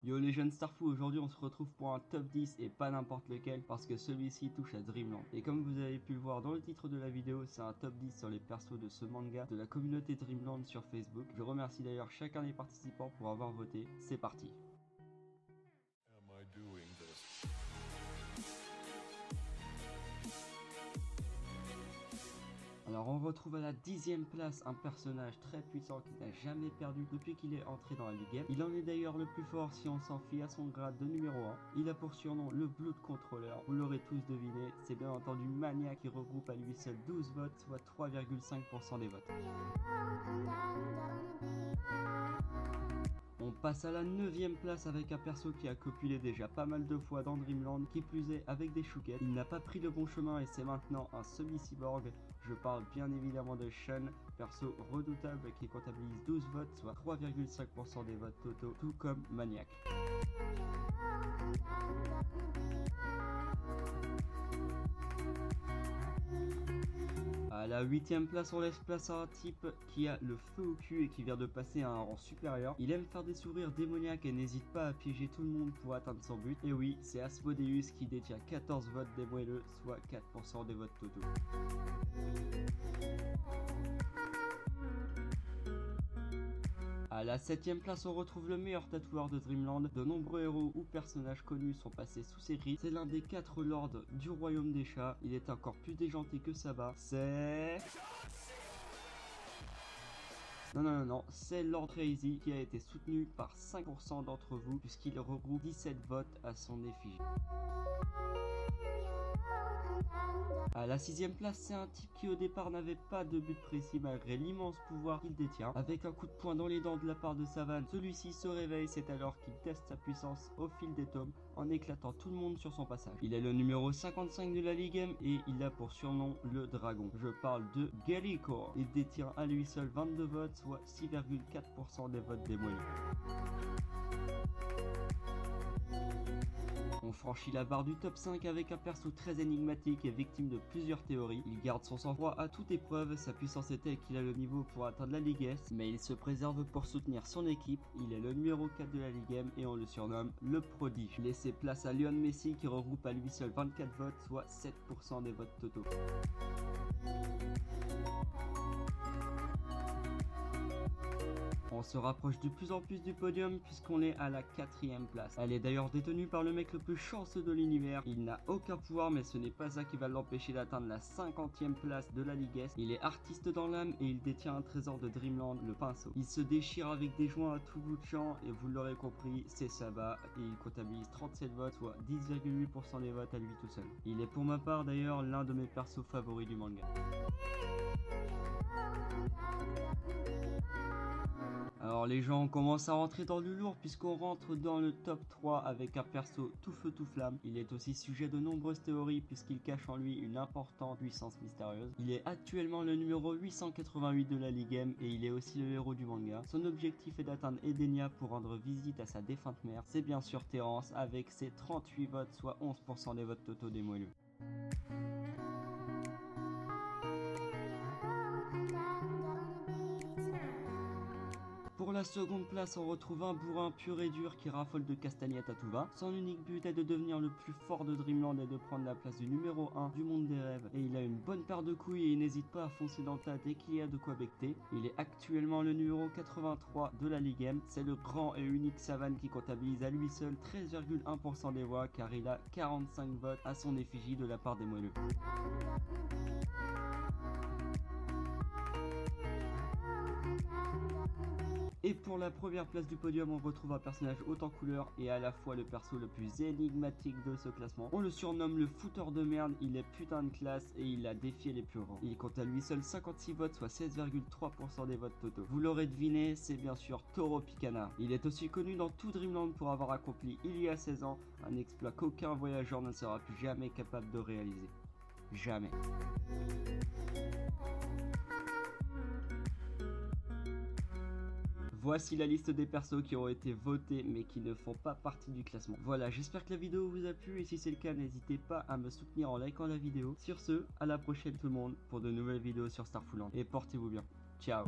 Yo les jeunes Starfou, aujourd'hui on se retrouve pour un top 10 et pas n'importe lequel parce que celui-ci touche à Dreamland. Et comme vous avez pu le voir dans le titre de la vidéo, c'est un top 10 sur les persos de ce manga de la communauté Dreamland sur Facebook. Je remercie d'ailleurs chacun des participants pour avoir voté. C'est parti. Alors on retrouve à la 10e place un personnage très puissant qui n'a jamais perdu depuis qu'il est entré dans la Ligue. Il en est d'ailleurs le plus fort si on s'en fie à son grade de numéro 1. Il a pour surnom le Blood Controller, vous l'aurez tous deviné, c'est bien entendu Mania qui regroupe à lui seul 12 votes, soit 3,5% des votes. On passe à la 9e place avec un perso qui a copulé déjà pas mal de fois dans Dreamland, qui plus est avec des chouquettes. Il n'a pas pris le bon chemin et c'est maintenant un semi-cyborg. Je parle bien évidemment de Sean, perso redoutable qui comptabilise 12 votes, soit 3,5% des votes totaux, tout comme Maniac. À la 8e place, on laisse place à un type qui a le feu au cul et qui vient de passer à un rang supérieur. Il aime faire des sourires démoniaques et n'hésite pas à piéger tout le monde pour atteindre son but. Et oui, c'est Asmodeus qui détient 14 votes des moelleux, soit 4% des votes totaux. À la 7e place, on retrouve le meilleur tatoueur de Dreamland. De nombreux héros ou personnages connus sont passés sous ses grilles. C'est l'un des 4 lords du royaume des chats. Il est encore plus déjanté que Saba. C'est... Non, c'est Lord Crazy qui a été soutenu par 5% d'entre vous puisqu'il regroupe 17 votes à son effigie. À la 6e place, c'est un type qui au départ n'avait pas de but précis malgré l'immense pouvoir qu'il détient. Avec un coup de poing dans les dents de la part de Savane, celui-ci se réveille, c'est alors qu'il teste sa puissance au fil des tomes en éclatant tout le monde sur son passage. Il est le numéro 55 de la Ligue M et il a pour surnom le Dragon. Je parle de Gallicor. Il détient à lui seul 22 votes, soit 6,4% des votes des moyens. On franchit la barre du top 5 avec un perso très énigmatique et victime de plusieurs théories. Il garde son sang-froid à toute épreuve, sa puissance est telle qu'il a le niveau pour atteindre la Ligue S, mais il se préserve pour soutenir son équipe. Il est le numéro 4 de la Ligue M et on le surnomme le prodige. Laissez place à Lionel Messi qui regroupe à lui seul 24 votes, soit 7% des votes totaux. On se rapproche de plus en plus du podium puisqu'on est à la 4e place. Elle est d'ailleurs détenue par le mec le plus chanceux de l'univers. Il n'a aucun pouvoir mais ce n'est pas ça qui va l'empêcher d'atteindre la 50e place de la Ligue S. Il est artiste dans l'âme et il détient un trésor de Dreamland, le pinceau. Il se déchire avec des joints à tout bout de champ et vous l'aurez compris, c'est Saba et il comptabilise 37 votes, soit 10,8% des votes à lui tout seul. Il est pour ma part d'ailleurs l'un de mes persos favoris du manga. Alors les gens commencent à rentrer dans du lourd puisqu'on rentre dans le top 3 avec un perso tout feu tout flamme. Il est aussi sujet de nombreuses théories puisqu'il cache en lui une importante puissance mystérieuse. Il est actuellement le numéro 888 de la Ligue M et il est aussi le héros du manga. Son objectif est d'atteindre Edenia pour rendre visite à sa défunte mère. C'est bien sûr Terrence avec ses 38 votes, soit 11% des votes totaux des moelleux. Pour la seconde place, on retrouve un bourrin pur et dur qui raffole de castagnettes à tout va. Son unique but est de devenir le plus fort de Dreamland et de prendre la place du numéro 1 du monde des rêves. Et il a une bonne paire de couilles et il n'hésite pas à foncer dans le tas dès qu'il y a de quoi becter. Il est actuellement le numéro 83 de la Ligue M. C'est le grand et unique Savane qui comptabilise à lui seul 13,1% des voix car il a 45 votes à son effigie de la part des moelleux. Et pour la première place du podium, on retrouve un personnage haut en couleur et à la fois le perso le plus énigmatique de ce classement. On le surnomme le fouteur de merde, il est putain de classe et il a défié les plus grands. Il compte à lui seul 56 votes, soit 16,3% des votes totaux. Vous l'aurez deviné, c'est bien sûr Toro Picana. Il est aussi connu dans tout Dreamland pour avoir accompli il y a 16 ans un exploit qu'aucun voyageur ne sera plus jamais capable de réaliser. Jamais. Voici la liste des persos qui ont été votés mais qui ne font pas partie du classement. Voilà, j'espère que la vidéo vous a plu et si c'est le cas, n'hésitez pas à me soutenir en likant la vidéo. Sur ce, à la prochaine tout le monde pour de nouvelles vidéos sur Starfouland et portez-vous bien. Ciao.